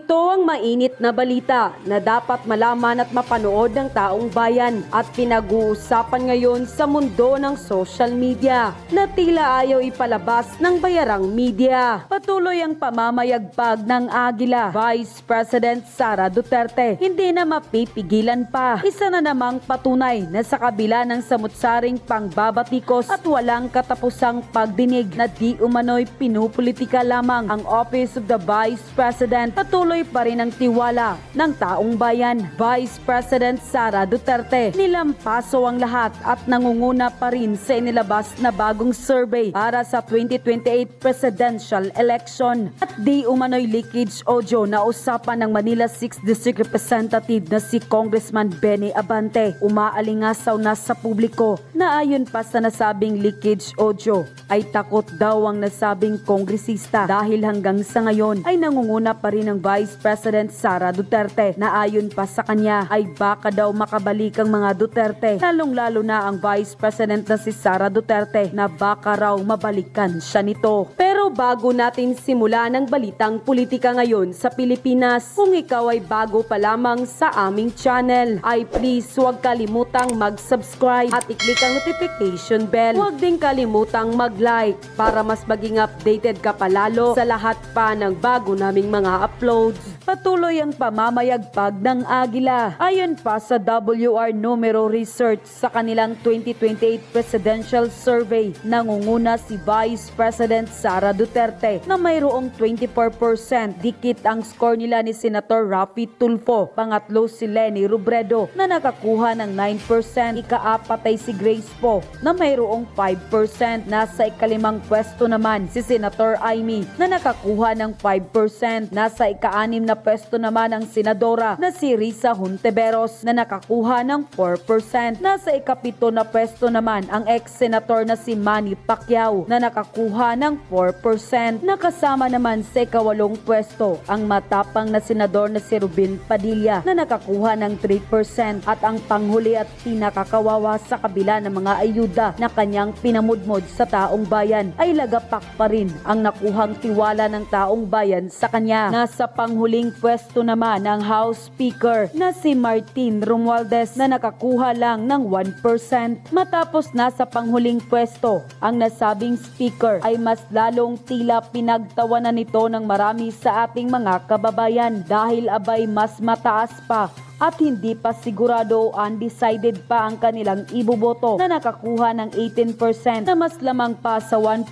Ito ang mainit na balita na dapat malaman at mapanood ng taong bayan at pinag-uusapan ngayon sa mundo ng social media na tila ayaw ipalabas ng bayarang media. Patuloy ang pamamayagpag ng Agila, Vice President Sara Duterte. Hindi na mapipigilan pa. Isa na namang patunay na sa kabila ng samutsaring pangbabatikos at walang katapusang pagdinig na di umano'y pinupolitika lamang ang Office of the Vice President, patuloy pa rin ang tiwala ng taong bayan. Vice President Sara Duterte nilampaso ang lahat at nangunguna pa rin sa inilabas na bagong survey para sa 2028 presidential election. At di umano'y leakage audio na usapan ng Manila 6th District Representative na si Congressman Benny Abante. Umaalingasaw na sa publiko na ayon pa sa nasabing leakage audio ay takot daw ang nasabing kongresista dahil hanggang sa ngayon ay nangunguna pa rin ang Vice President Sara Duterte na ayon pa sa kanya ay baka daw makabalik ang mga Duterte, lalong-lalo na ang Vice President na si Sara Duterte na baka raw mabalikan siya nito. Pero bago natin simula ng balitang politika ngayon sa Pilipinas, kung ikaw ay bago pa lamang sa aming channel, ay please huwag kalimutang mag-subscribe at i-click ang notification bell. Huwag din kalimutang mag-like para mas maging updated ka palalo sa lahat pa ng bago naming mga uploads. Patuloy ang pamamayagpag ng Agila. Ayon pa sa WR Numero Research sa kanilang 2028 Presidential Survey, nangunguna si Vice President Sara Duterte na mayroong 24%. Dikit ang score nila ni Senator Raffy Tulfo. Pangatlo si Leni Robredo na nakakuha ng 9%. Ikaapat ay si Grace Poe na mayroong 5%. Nasa ikalimang pwesto naman si Senator Amy na nakakuha ng 5%. Nasa ika-anim na pwesto naman ang senadora na si Risa Hontiveros na nakakuha ng 4%. Nasa ikapito na pwesto naman ang ex-senator na si Manny Pacquiao na nakakuha ng 4%. Nakasama naman sa ikawalong pwesto ang matapang na senador na si Ruben Padilla na nakakuha ng 3%. At ang panghuli at pinakakawawa sa kabila ng mga ayuda na kanyang pinamudmod sa taong bayan ay lagapak pa rin ang nakuhang tiwala ng taong bayan sa kanya. Nasa panghuling pwesto naman ang House Speaker na si Martin Romualdez na nakakuha lang ng 1%. Matapos nasa panghuling pwesto ang nasabing speaker ay mas lalong tila pinagtawanan nito ng marami sa ating mga kababayan dahil abay mas mataas pa at hindi pa sigurado o undecided pa ang kanilang iboboto na nakakuha ng 18% na mas lamang pa sa 1%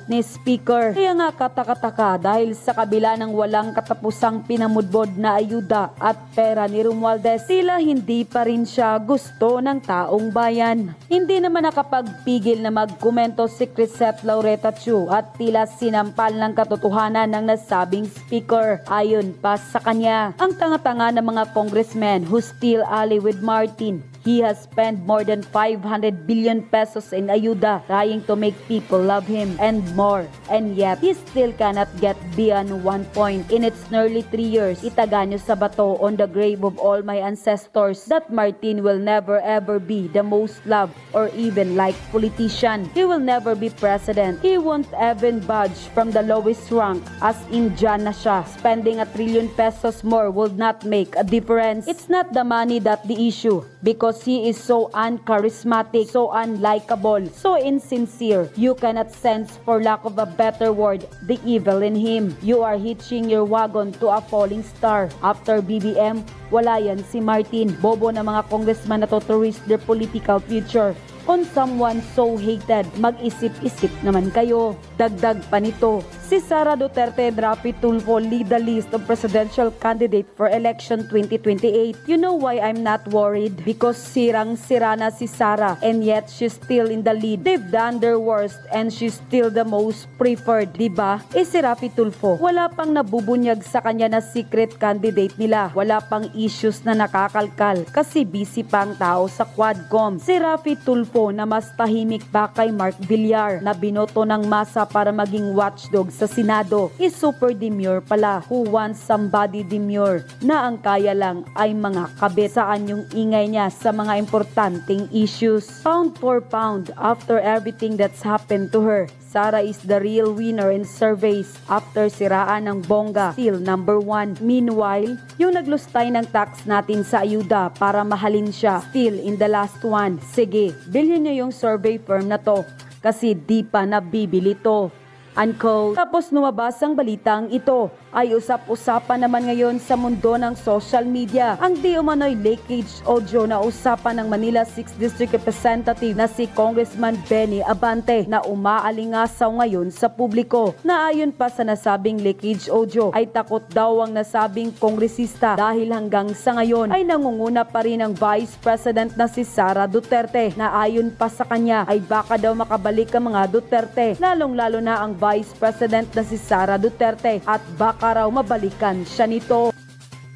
ni Speaker. Kaya nga katakataka dahil sa kabila ng walang katapusang pinamudbod na ayuda at pera ni Romualdez, tila hindi pa rin siya gusto ng taong bayan. Hindi naman nakapagpigil na magkomento si Crisette Laureta Chu at tila sinampal ng katotohanan ng nasabing Speaker. Ayon pa sa kanya, ang tanga-tanga ng mga congressmen who still ally with Martin. He has spent more than 500 billion pesos in ayuda trying to make people love him and more. And yet, he still cannot get beyond 1 point. In its nearly 3 years, itaga nyo sa bato on the grave of all my ancestors that Martin will never ever be the most loved or even liked politician. He will never be president. He won't even budge from the lowest rank as in dyan na siya. Spending 1 trillion pesos more would not make a difference. It's not the money that the issue because he is so uncharismatic, so unlikable, so insincere. You cannot sense, for lack of a better word, the evil in him. You are hitching your wagon to a falling star. After BBM, wala yan si Martin. Bobo na mga congressman na to risk their political future on someone so hated. Mag-isip-isip naman kayo. Dagdag pa nito, si Sara Duterte and Raffy Tulfo lead the list of presidential candidate for election 2028. You know why I'm not worried? Because sirang-sira na si Sara and yet she's still in the lead. They've done their worst and she's still the most preferred, diba? Si Raffy Tulfo, wala pang nabubunyag sa kanya na secret candidate nila. Wala pang issues na nakakalkal kasi busy pang tao sa Quadcom. Si Raffy Tulfo na mas tahimik pa kay Mark Villar na binoto ng masa para maging watchdog sa Senado is super demure pala, who wants somebody demure na ang kaya lang ay mga kabit. Saan yung ingay niya sa mga importanteng issues? Pound for pound, after everything that's happened to her, Sara is the real winner in surveys after siraan ng bongga, still number 1. Meanwhile, yung naglustay ng tax natin sa ayuda para mahalin siya, still in the last one. Sige, bilhin niyo yung survey firm na to kasi di pa nabibili to. Unquote. Tapos lumabas ang balitang ito ay usap-usapan naman ngayon sa mundo ng social media. Ang di umano'y leakage audio na usapan ng Manila 6th District Representative na si Congressman Benny Abante na umaalingasaw ngayon sa publiko. Na ayon pa sa nasabing leakage audio ay takot daw ang nasabing kongresista dahil hanggang sa ngayon ay nangunguna pa rin ang Vice President na si Sara Duterte na ayon pa sa kanya ay baka daw makabalik ang mga Duterte, lalong-lalo na ang Vice President na si Sara Duterte at baka raw mabalikan siya nito.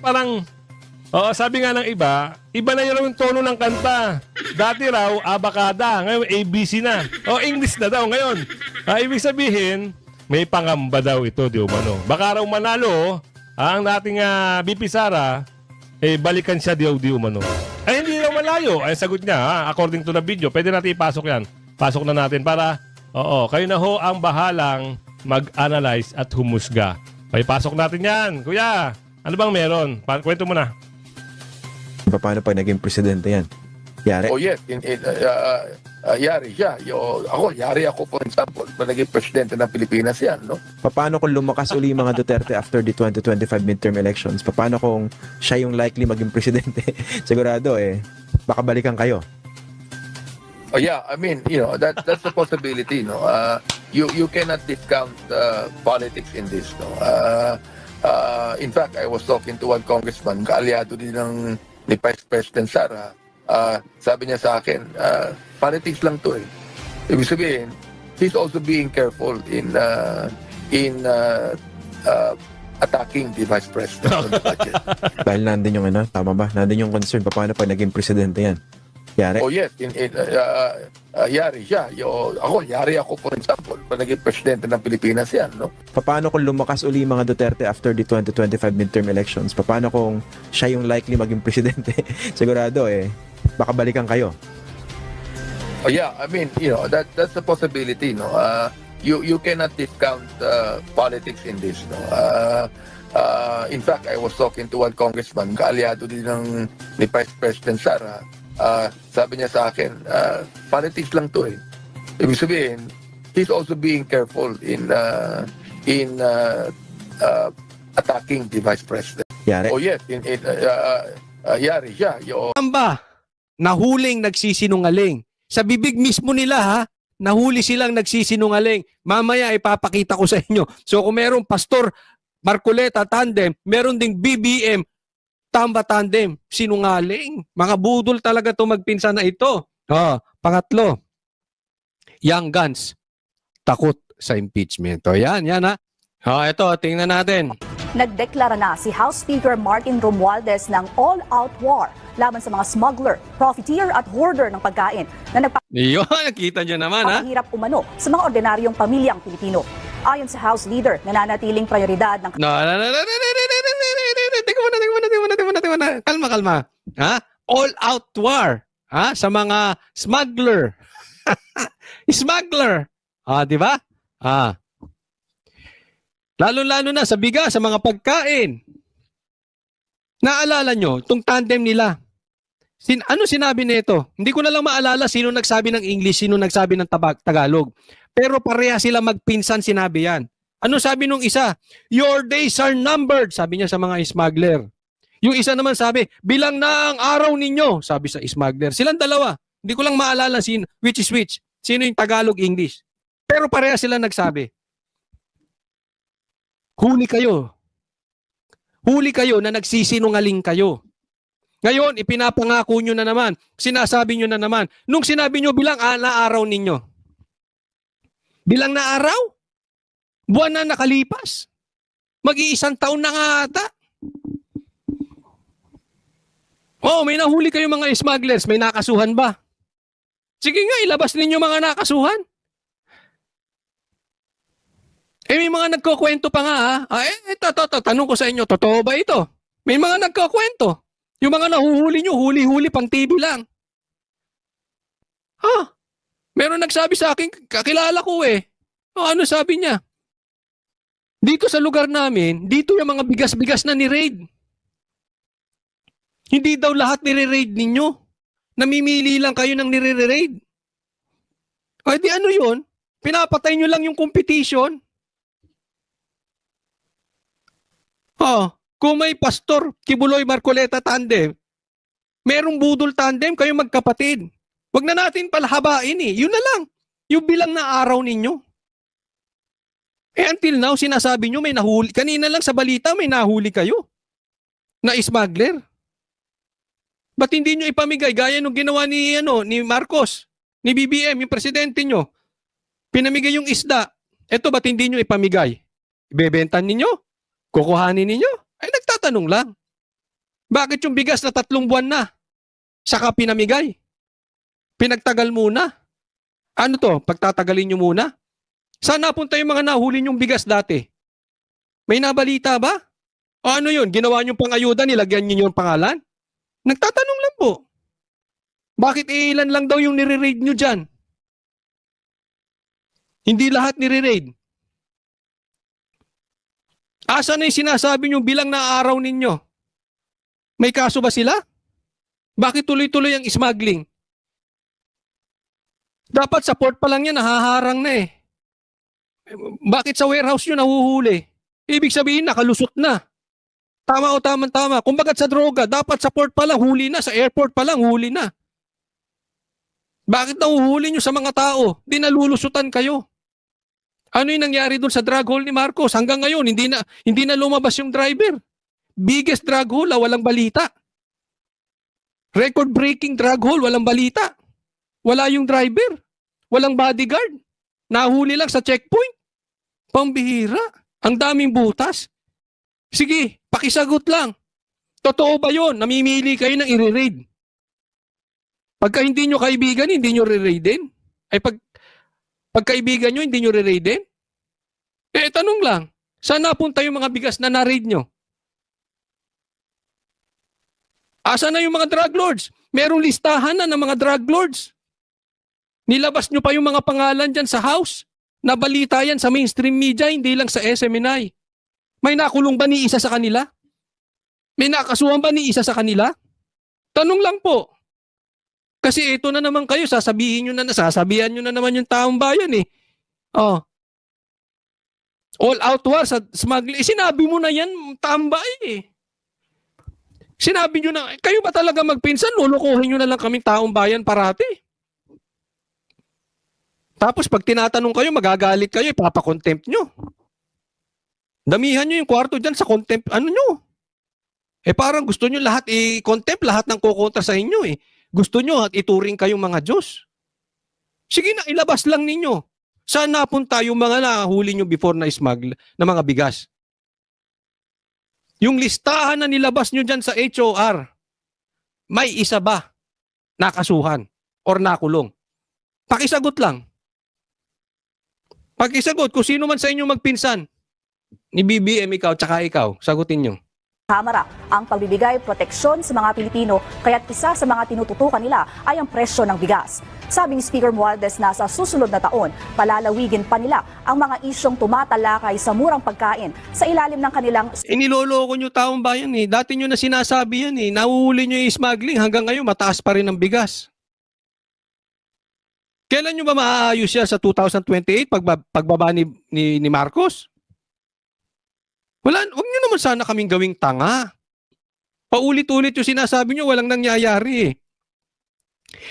Parang, sabi nga ng iba na yung tono ng kanta. Dati raw, abakada, ngayon ABC na. English na daw ngayon. Ibig sabihin, may pangamba daw ito, di umano. Baka raw manalo, ang dating BP Sara, balikan siya di umano. Hindi raw malayo. Ay, sagot niya, according to the video, pwede natin ipasok yan. Pasok na natin para, kayo na ho ang bahalang mag-analyze at humusga. Pasok natin yan. Kuya, ano bang meron? Kwento mo na. Paano pag naging presidente yan? Yari? Oh yes, yari siya. Yari ako for example, pag naging presidente ng Pilipinas yan, no? Paano kung lumakas uli yung mga Duterte after the 2025 midterm elections? Paano kung siya yung likely maging presidente? Sigurado baka balikan kayo. Oh yeah, I mean, that's a possibility, no? You cannot discount politics in this, no? In fact, I was talking to one congressman, kaalyado din ni Vice President Sara. Sabi niya sa akin, politics lang to eh. Ibig sabihin, he's also being careful in attacking the Vice President on the budget. Dahil nandun yung tama ba? Nandun yung concern. Paano pag naging presidente yan? Yari? Oh yes, yari siya. Yari ako for example, pag naging presidente ng Pilipinas yan, no? Paano kung lumakas uli yung mga Duterte after the 2025 midterm elections? Paano kung siya yung likely maging presidente? Sigurado baka balikan kayo. Oh yeah, I mean, that's a possibility, no? You cannot discount politics in this, no? In fact, I was talking to one congressman, kaalyado din ni Vice President Sara. Sabi niya sa akin, politics lang to eh. Ibig sabihin, he's also being careful in attacking the Vice President. Yari? Oh yes, yari siya. Amba, nahuling nagsisinungaling. Sa bibig mismo nila nahuli silang nagsisinungaling. Mamaya ipapakita ko sa inyo. So kung merong Pastor Marcoleta tandem, meron ding BBM Tamba tandem, sinungaling. Mga budol talaga to magpinsan na ito. Pangatlo, Young Guns, takot sa impeachment. Yan ha. Ito, tingnan natin. Nagdeklara na si House Speaker Martin Romualdez ng all-out war laban sa mga smuggler, profiteer at hoarder ng pagkain na Nakita nyo naman nagpapahirap umano sa mga ordinaryong pamilyang Pilipino. Ayon sa House Leader, nananatiling prioridad ng Kalma. All-out war sa mga smuggler. Smuggler. Di ba? Lalo-lalo na sa bigas, sa mga pagkain. Naalala nyo, itong tandem nila. Ano sinabi nito? Hindi ko na lang maalala sino nagsabi ng English, sino nagsabi ng Tagalog. Pero pareha sila magpinsan sinabi yan. Ano sabi nung isa? Your days are numbered, sabi niya sa mga smuggler. Yung isa naman sabi, bilang na ang araw ninyo, sabi sa smuggler. Silang dalawa. Hindi ko lang maalala which is which. Sino yung Tagalog, English. Pero pareha sila nagsabi. Huli kayo. Huli kayo na nagsisinungaling kayo. Ngayon, ipinapangako nyo na naman. Sinasabi nyo na naman. Nung sinabi nyo bilang na araw ninyo. Bilang na araw? Buwan na nakalipas. Mag-iisang taon na nga ata. May nahuli kayo mga smugglers. May nakasuhan ba? Sige nga, ilabas ninyo mga nakasuhan. May mga nagkukwento pa nga ha. Ito, tanong ko sa inyo, totoo ba ito? May mga nagkukwento. Yung mga nahuhuli nyo, huli-huli pang TV lang. Meron nagsabi sa akin, kakilala ko eh. Ano sabi niya? Dito sa lugar namin, dito yung mga bigas-bigas na ni-raid. Hindi daw lahat nire-raid ninyo. Namimili lang kayo ng nire-raid. Di ano yun? Pinapatay nyo lang yung competition. Kung may Pastor Kibuloy Marcoleta tandem, merong budol tandem, kayo magkapatid. Wag na natin palahabain eh. Yun na lang. Yung bilang na araw ninyo. Until now, sinasabi nyo may nahuli. Kanina lang sa balita may nahuli kayo. Na smuggler. Ba't hindi nyo ipamigay? Gaya nung ginawa ni Marcos, ni BBM, yung presidente nyo. Pinamigay yung isda. Eto, ba't hindi nyo ipamigay? Ibebentan ninyo? Kukuhanin ninyo? Nagtatanong lang. Bakit yung bigas na 3 buwan na? Saka pinamigay? Pinagtagal muna? Ano to? Pagtatagalin nyo muna? Saan napunta yung mga nahuli nyong bigas dati? May nabalita ba? O ano yun? Ginawa nyong pangayuda, nilagyan nyo yung pangalan? Nagtatanong lang po. Bakit ilan lang daw yung nire-raid nyo dyan? Hindi lahat nire-raid. Asa na yung sinasabi nyo bilang na araw ninyo? May kaso ba sila? Bakit tuloy-tuloy ang smuggling? Dapat sa port pa lang yan, nahaharang na eh. Bakit sa warehouse nyo nahuhuli? Ibig sabihin, nakalusot na. Tama o tama. Kumbaga sa droga, dapat sa port pa lang, huli na. Sa airport pa lang, huli na. Bakit nahuhuli nyo sa mga tao? Di nalulusutan kayo. Ano yung nangyari doon sa drug hole ni Marcos? Hanggang ngayon, hindi na lumabas yung driver. Biggest drug hole, walang balita. Record-breaking drug hole, walang balita. Wala yung driver. Walang bodyguard. Nahuli lang sa checkpoint. Pambihira. Ang daming butas. Sige, pakisagot lang. Totoo ba yun? Namimili kayo ng i-raid. Pagka hindi nyo kaibigan, hindi nyo re-raidin? Pagkaibigan nyo, hindi nyo re-raidin? Tanong lang, saan napunta yung mga bigas na na-raid nyo? Asa na yung mga drug lords? Merong listahan na ng mga drug lords. Nilabas nyo pa yung mga pangalan dyan sa house. Nabalita yan sa mainstream media, hindi lang sa SMNI. May nakulong ba ni isa sa kanila? May nakasuhan ba ni isa sa kanila? Tanong lang po. Kasi ito na naman kayo, sasasabihan nyo na naman yung taong bayan eh. All out war sa smuggling. Sinabi mo na yan, tambay eh. Sinabi nyo na, kayo ba talaga magpinsan? Lulukuhin nyo na lang kaming taong bayan parati. Tapos pag tinatanong kayo, magagalit kayo, ipapakontempt nyo. Damihan nyo yung kwarto dyan sa contempt, parang gusto nyo lahat i-contempt, lahat ng kukontra sa inyo eh. Gusto nyo at ituring kayong mga Diyos. Sige na, ilabas lang ninyo. Saan napunta yung mga nahuli nyo before na smuggle na mga bigas? Yung listahan na nilabas nyo dyan sa HOR, may isa ba nakasuhan or nakulong? Pakisagot lang. Pakisagot kung sino man sa inyo magpinsan. Ni BBM ikaw, tsaka ikaw. Sagutin nyo. Kamara ang pagbibigay proteksyon sa mga Pilipino kaya't isa sa mga tinututukan nila ay ang presyo ng bigas. Sabi ni Speaker Romualdez na sa susunod na taon, palalawigin pa nila ang mga isyong tumatalakay sa murang pagkain sa ilalim ng kanilang... Iniloloko nyo taong bayan eh. Dati nyo na sinasabi yan eh. Nahuhuli nyo yung smuggling. Hanggang ngayon, mataas pa rin ang bigas. Kailan nyo ba maaayos yan sa 2028 pagbaba ni Marcos? Wag nyo naman sana kaming gawing tanga. Paulit-ulit yung sinasabi nyo, walang nangyayari eh.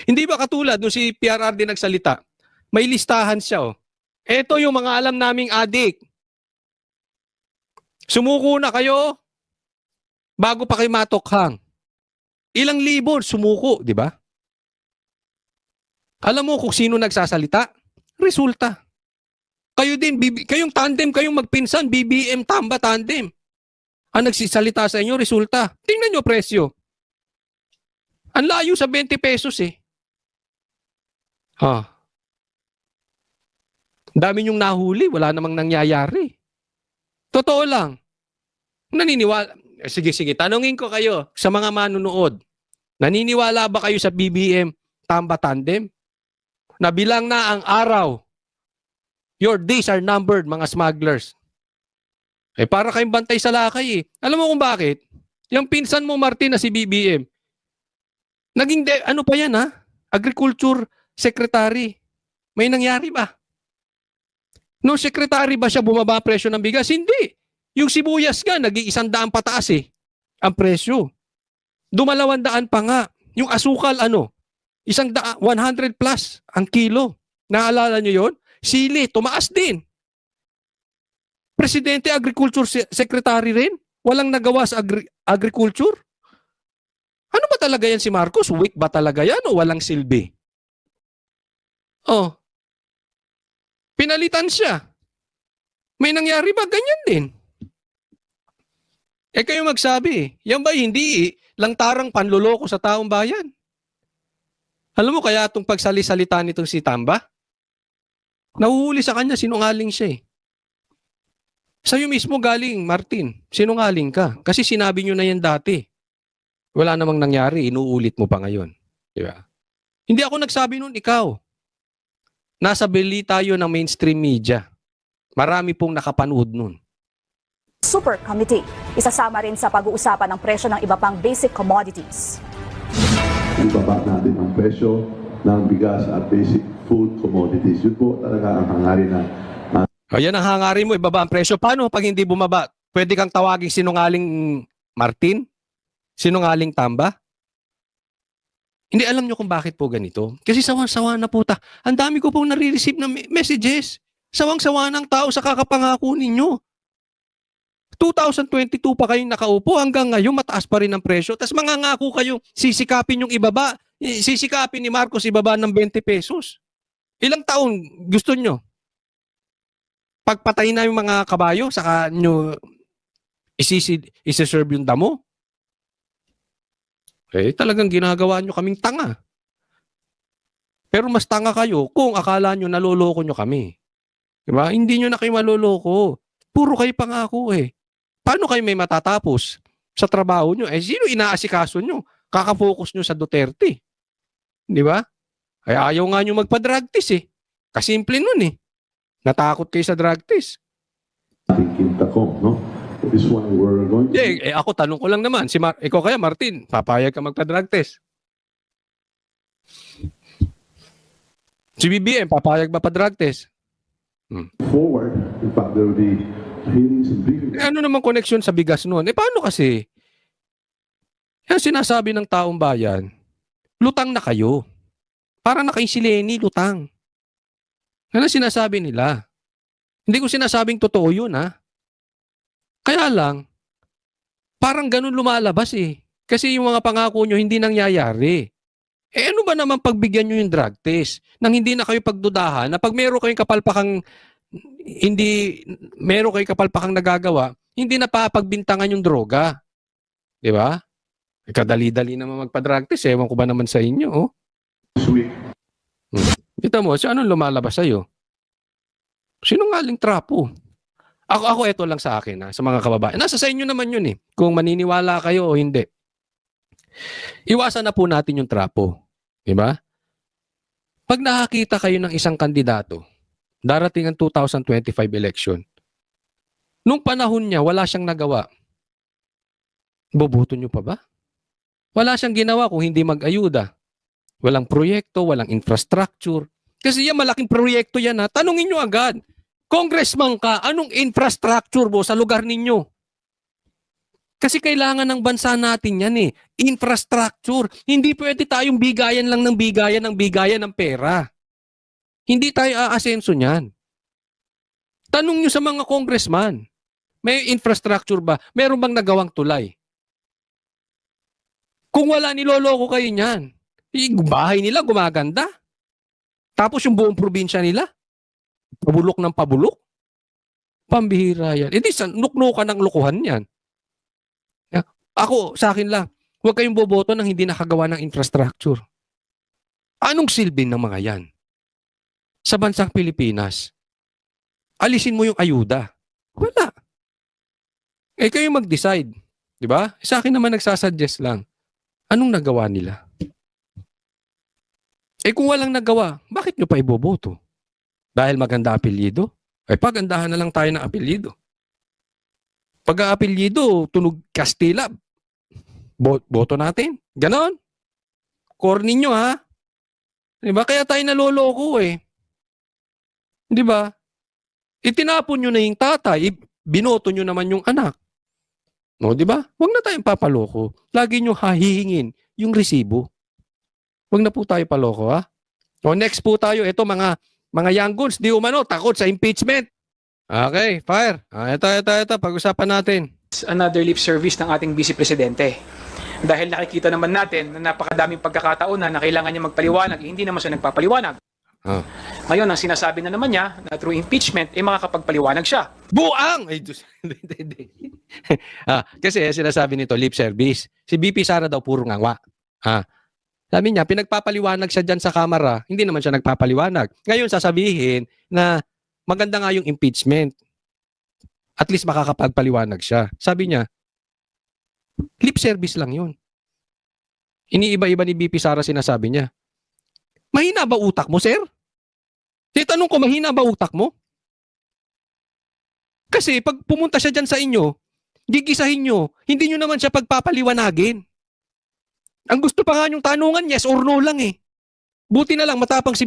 Hindi ba katulad nung si PRRD nagsalita? May listahan siya oh. Ito yung mga alam naming adik. Sumuko na kayo bago pa kayo matokhang. Ilang libo sumuko, di ba? Alam mo kung sino nagsasalita? Resulta. Kayo din, kayong tandem, kayong magpinsan, BBM, Tamba, tandem. Ang nagsisalita sa inyo, resulta. Tingnan nyo presyo. Ang layo sa 20 pesos eh. Dami niyong nahuli, wala namang nangyayari. Totoo lang. Naniniwala. Sige, tanungin ko kayo sa mga manunood. Naniniwala ba kayo sa BBM Tamba Tandem? Nabilang na ang araw. Your days are numbered, mga smugglers. Para kayong bantay sa lakay eh. Alam mo kung bakit? Yung pinsan mo, Martin, na si BBM, naging, ano pa yan ha? Agriculture Secretary. May nangyari ba? No, secretary ba siya bumaba ang presyo ng bigas? Hindi. Yung sibuyas nga, naging 100 pataas eh. Ang presyo. 200 pa nga. Yung asukal, 100 plus ang kilo. Naalala nyo yun? Sili, tumaas din. Presidente, Agriculture Secretary rin. Walang nagawa sa agriculture. Ano ba talaga yan si Marcos? Weak ba talaga yan o walang silbi? Oh. Pinalitan siya. May nangyari ba? Ganyan din. Kayo magsabi, yan ba hindi lantarang panluloko sa taong bayan? Alam mo kaya itong pagsalisalita nitong si Tamba? Nahuhuli sa kanya, sinungaling siya eh. Sa'yo mismo galing, Martin. Sinungaling ka. Kasi sinabi nyo na yan dati. Wala namang nangyari, inuulit mo pa ngayon. Diba? Hindi ako nagsabi nun, ikaw. Nasa beli tayo ng mainstream media. Marami pong nakapanood nun. Super Committee. Isasama rin sa pag-uusapan ng presyo ng iba pang basic commodities. Ibaba natin ang presyo ng bigas at basic food commodities. Yun po talaga ang hangarin na Ayan ang hangarin mo, ibaba ang presyo. Paano pag hindi bumaba? Pwede kang tawaging sinungaling Martin? Sinungaling Tamba? Hindi alam nyo kung bakit po ganito. Kasi sawang-sawa na po Ang dami ko pong nare-receive na messages. Sawang-sawa ng tao sa kakapangako ninyo. 2022 pa kayong nakaupo, hanggang ngayon mataas pa rin ang presyo. Tapos mangangako kayo, sisikapin yung ibaba. Sisikapin ni Marcos ibaba ng 20 pesos. Ilang taon gusto nyo? Pagpatay na yung mga kabayo, saka nyo isi-serve yung damo? Talagang ginagawa nyo kaming tanga. Pero mas tanga kayo kung akala nyo naloloko nyo kami. Diba? Hindi nyo na kayo maloloko. Puro kayo pangako eh. Paano kayo may matatapos sa trabaho nyo? Sino inaasikaso nyo? Kakafocus nyo sa Duterte. Diba? Ayaw nga nyo magpa-drug test eh. Kasimple nun eh. Natakot kayo sa drug test. kinta ko, no? This one we're going to... Ako, tanong ko lang naman. Ikaw kaya, Martin, papayag ka magpa-drug test? Si BBM, papayag ba pa-drug test? forward. In fact, there will be hearings and briefings. Ano naman koneksyon sa bigas noon? Paano kasi? Yan sinasabi ng taong bayan, lutang na kayo. Para na kay si Lenny, lutang. Yan ang sinasabi nila. Hindi ko sinasabing totoo yun, ha? Kaya lang, parang ganun lumalabas eh. Kasi yung mga pangako nyo hindi nangyayari. Ano ba naman pagbigyan nyo yung drug test? Nang hindi na kayo pagdudahan, na pag meron kayong kapalpakang nagagawa, hindi na papagbintangan yung droga. Di ba? Kadali-dali naman magpa-drug test. Ewan ko ba naman sa inyo, oh? Sweet. Kita mo, anong lumalabas sa'yo? Sinungaling trapo. Ako ito lang sa akin, ha, sa mga kababayan. Nasa sa inyo naman yun eh. Kung maniniwala kayo o hindi. Iwasan na po natin yung trapo. Diba? Pag nakakita kayo ng isang kandidato, darating ang 2025 election, nung panahon niya, wala siyang nagawa. Boboto nyo pa ba? Wala siyang ginawa kung hindi mag-ayuda. Walang proyekto, walang infrastructure. Kasi yan, malaking proyekto yan, ha. Tanungin nyo agad. Congressman ka, anong infrastructure mo sa lugar ninyo? Kasi kailangan ng bansa natin yan eh. Infrastructure. Hindi pwede tayong bigayan lang ng bigayan ng pera. Hindi tayo aasenso niyan. Tanong nyo sa mga congressman, may infrastructure ba? Meron bang nagawang tulay? Kung wala, niloloko kayo niyan. Bahay nila gumaganda. Tapos yung buong probinsya nila, pabulok ng pabulok. Pambihira yan. Hindi, nuknukan ng lukuhan yan. Ako, sa akin lang, huwag kayong boboto nang hindi nakagawa ng infrastructure. Anong silbi ng mga yan? Sa bansang Pilipinas, alisin mo yung ayuda. Wala. Eh kayo mag-decide. Di ba? Sa akin naman nagsasuggest lang. Anong nagawa nila? Eh kung walang nagawa, bakit nyo pa iboboto? Dahil maganda apelyido? Ay pagandahan na lang tayo ng apelyido. Pag apelyido, tunog Kastila, boto natin. Ganon. Core ninyo ha. Diba? Kaya tayo naloloko eh. Diba? Itinapon nyo na yung tatay, binoto nyo naman yung anak. No, diba? Huwag na tayong papaloko. Lagi nyo hahihingin yung resibo. Huwag na po tayo paloko ha. O next po tayo, ito mga young guns, di umano, takot sa impeachment. Okay, fire. Ito, pag-usapan natin. Another lip service ng ating Vice Presidente. Dahil nakikita naman natin na napakadaming pagkakataon na kailangan niya magpaliwanag, hindi naman siya nagpapaliwanag. Oh. Ngayon, ang sinasabi na naman niya na through impeachment, makakapagpaliwanag siya. Buang! Ay, Diyos. Hindi. Kasi sinasabi nito, lip service. Si BP Sara daw puro ngangwa. Sabi niya, pinagpapaliwanag siya dyan sa kamera, hindi naman siya nagpapaliwanag. Ngayon, sasabihin na maganda nga yung impeachment. At least makakapagpaliwanag siya. Sabi niya, lip service lang yun. Iniiba-iba ni BP Sara sinasabi niya. Mahina ba utak mo, sir? Titanong ko, mahina ba utak mo? Kasi pag pumunta siya dyan sa inyo, gigisahin nyo, hindi nyo naman siya pagpapaliwanagin. Ang gusto pa nga yung tanungan, yes or no lang eh. Buti na lang matapang si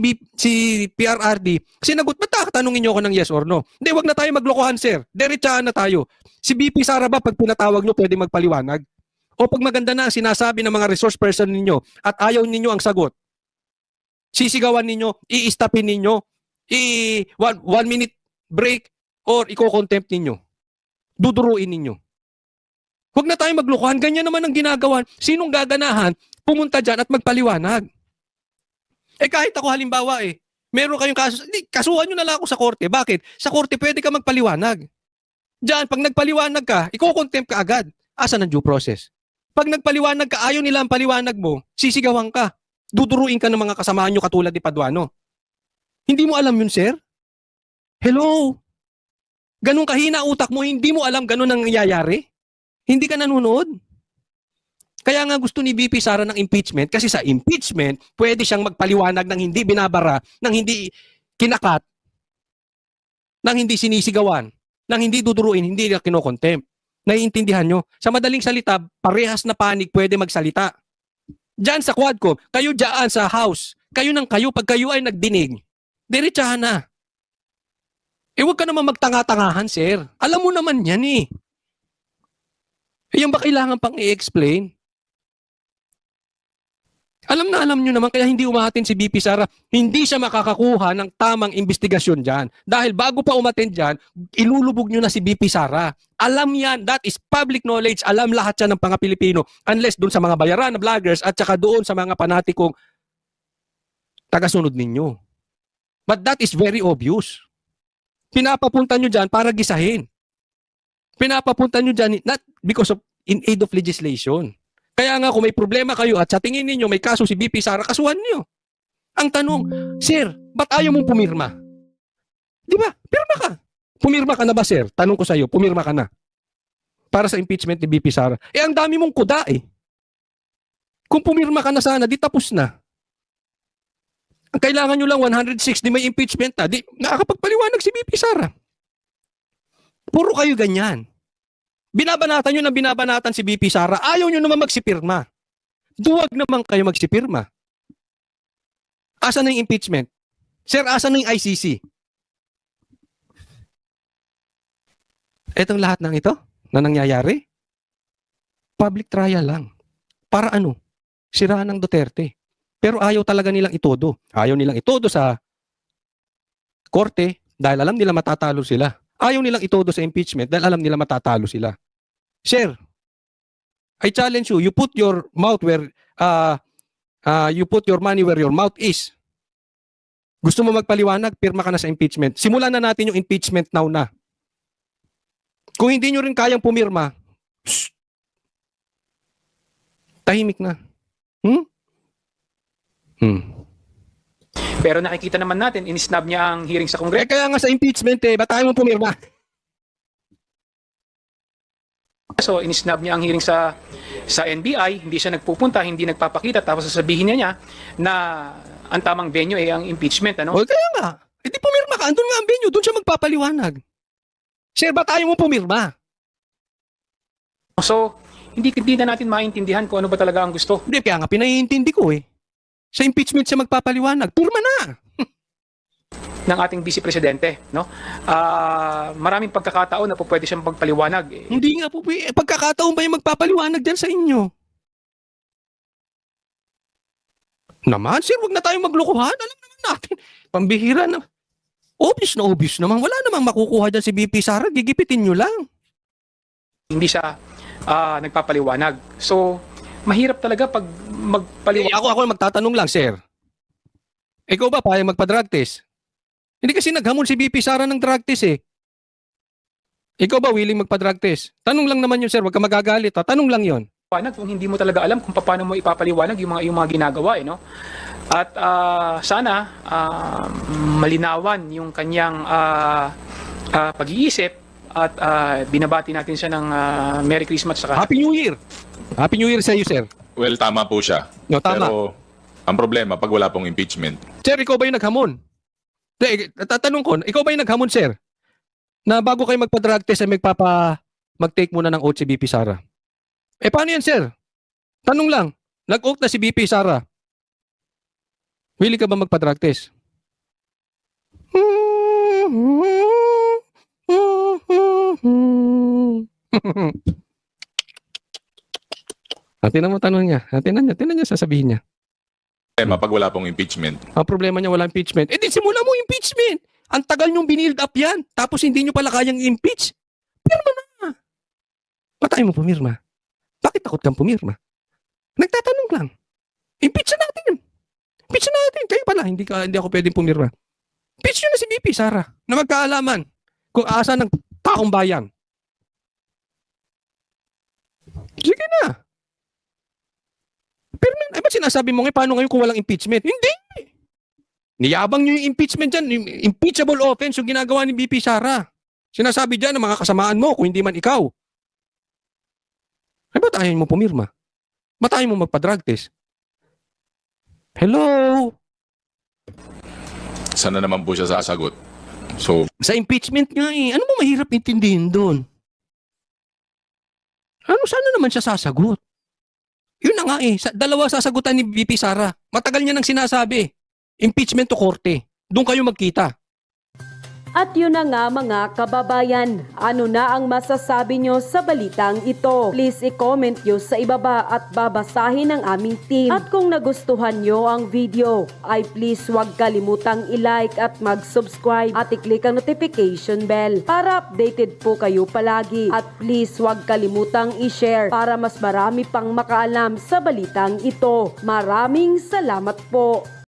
PRRD. Sinagot, ba't tanungin nyo ako ng yes or no? Hindi, wag na tayo maglokohan, sir. Diretsahan na tayo. Si BP Sara ba, pag pinatawag nyo, pwede magpaliwanag? O pag maganda na ang sinasabi ng mga resource person ninyo at ayaw ninyo ang sagot, sisigawan ninyo, i-stopin ninyo, one minute break, or i-contempt ninyo. Duduruin ninyo. Huwag na tayo maglokohan. Ganyan naman ang ginagawa. Sinong gaganahan, pumunta dyan at magpaliwanag? Eh kahit ako halimbawa meron kayong kaso, kasuhan nyo na lang ako sa korte. Bakit? Sa korte pwede ka magpaliwanag. Diyan, pag nagpaliwanag ka, i-contempt ka agad. Asan ang due process? Pag nagpaliwanag ka, ayaw nila ang paliwanag mo, sisigawan ka. Duduruin ka ng mga kasamaan nyo katulad ni Paduano. Hindi mo alam yun, sir? Hello? Ganun kahina utak mo, hindi mo alam ganun ang nangyayari? Hindi ka nanonood? Kaya nga gusto ni BP Sara ng impeachment kasi sa impeachment, pwede siyang magpaliwanag ng hindi binabara, ng hindi kinakat, ng hindi sinisigawan, ng hindi duduruin, hindi na kinokontempt. Naiintindihan nyo? Sa madaling salita, parehas na panig pwede magsalita. Diyan sa Quadcom, kayo diyan sa House, kayo ng kayo, pag kayo ay nagdinig, diretsahan na. Huwag ka naman magtanga-tangahan, sir. Alam mo naman yan eh. Yan ba kailangan pang i-explain? Alam na alam nyo naman, kaya hindi umatin si BP Sara, hindi siya makakakuha ng tamang investigasyon dyan. Dahil bago pa umatin dyan, ilulubog nyo na si BP Sara. Alam yan, that is public knowledge, alam lahat yan ng mga Pilipino. Unless doon sa mga bayaran na vloggers at saka doon sa mga panatikong tagasunod ninyo. But that is very obvious. Pinapapunta nyo dyan para gisahin. Pinapapunta nyo dyan, not because of in aid of legislation. Kaya nga kung may problema kayo at sa tingin ninyo may kaso si BP Sara, kasuhan niyo. Ang tanong, sir, ba't ayaw mong pumirma? Di ba? Pirma ka. Pumirma ka na ba, sir? Tanong ko sa iyo, pumirma ka na. Para sa impeachment ni BP Sara. Ang dami mong kuda eh. Kung pumirma ka na sana, di tapos na. Ang kailangan nyo lang 160 may impeachment na. Di, nakakapagpaliwanag si BP Sara. Puro kayo ganyan. Binabanatan nyo ng binabanatan si BP Sara. Ayaw nyo naman magsipirma. Duwag naman kayo magsipirma. Asan na yung impeachment? Sir, asan na yung ICC? Etong lahat ng ito na nangyayari, public trial lang. Para ano? Siraan ng Duterte. Pero ayaw talaga nilang itodo. Ayaw nilang itodo sa korte dahil alam nila matatalo sila. Ayaw nilang itodo sa impeachment dahil alam nila matatalo sila. Sir, I challenge you, you put your mouth where, you put your money where your mouth is. Gusto mo magpaliwanag, pirma ka na sa impeachment. Simulan na natin yung impeachment now na. Kung hindi nyo rin kayang pumirma, tahimik na. Pero nakikita naman natin, inisnab niya ang hearing sa Kongreso. Kaya nga sa impeachment ba't tayo mo pumirma? So, inisnab niya ang hearing sa NBI, hindi siya nagpupunta, hindi nagpapakita, tapos sasabihin niya na ang tamang venue ay ang impeachment. Ano? O kaya nga, di pumirma ka, andun nga ang venue, doon siya magpapaliwanag. Sir, ba't tayo mo pumirma? So, hindi na natin maintindihan kung ano ba talaga ang gusto Hindi, kaya nga pinaiintindi ko Sa impeachment siya magpapaliwanag, purma na. ng ating Vice Presidente. No? Maraming pagkakataon na po pwede siyang magpaliwanag. Hindi nga po, pagkakataon ba yung magpapaliwanag dyan sa inyo? Naman, sir, wag na tayong maglukuhan. Alam naman natin, pambihira na. Obvious naman. Wala namang makukuha dyan si BP Sara, gigipitin nyo lang. Hindi siya nagpapaliwanag. So, mahirap talaga pag magpaliwanag. Ako magtatanong lang, sir. Ikaw ba payag magpa-drug test? Hindi kasi naghamon si BP Sara ng drug test Ikaw ba willing magpa-drug test? Tanong lang naman yun, sir. Huwag ka magagalit. Tanong lang yun. Kung hindi mo talaga alam kung paano mo ipapaliwanag yung mga ginagawa. No? At sana malinawan yung kanyang pag-iisip at binabati natin siya ng Merry Christmas. Saka Happy New Year! Happy New Year sa iyo, sir. Well, tama po siya. No, tama. Pero ang problema, pag wala pong impeachment, Sir, ikaw ba yung naghamon? Tatanong ko, ikaw ba yung naghamon, sir? Na bago kayo magpa-drug test ay mag-take muna ng oath si BP Sara. Paano yan, sir? Tanong lang, nag-oath na si BP Sara. Willing ka ba magpa-drug test? Tinan mo tanong niya. Tinan niya, sasabihin niya. problema, pag wala pong impeachment, Ang problema niya wala impeachment. Di simula mo impeachment. Ang tagal niyong binild up yan. Tapos hindi niyo pala kayang impeach. Pirma na. Ba't tayo mo pumirma? Bakit takot kang pumirma? Nagtatanong lang. Impeach na natin. Impeach na natin. Kayo pala, hindi ako pwedeng pumirma. Impeach nyo na si BP Sara na magkaalaman kung asa ng taong bayan. Sige na. Pero ba't sinasabi mo ngayon, paano ngayon kung walang impeachment? Hindi. Niyabang nyo yung impeachment dyan. Yung impeachable offense yung ginagawa ni BP Sara. Sinasabi dyan ng mga kasamaan mo kung hindi man ikaw. Ba't ayaw mo pumirma? Ba't ayaw mo magpa-drug test? Hello? sana naman po siya sasagot. So, Sa impeachment nga Ano mo mahirap intindihin doon? Sana naman siya sasagot? Yun na nga dalawa sasagutan ni BP Sara. Matagal niya nang sinasabi. Impeachment to korte. Doon kayo magkita. At yun na nga mga kababayan, ano na ang masasabi nyo sa balitang ito? Please i-comment nyo sa ibaba at babasahin ng aming team. At kung nagustuhan nyo ang video, ay please huwag kalimutang i-like at mag-subscribe at i-click ang notification bell para updated po kayo palagi. At please huwag kalimutang i-share para mas marami pang makaalam sa balitang ito. Maraming salamat po!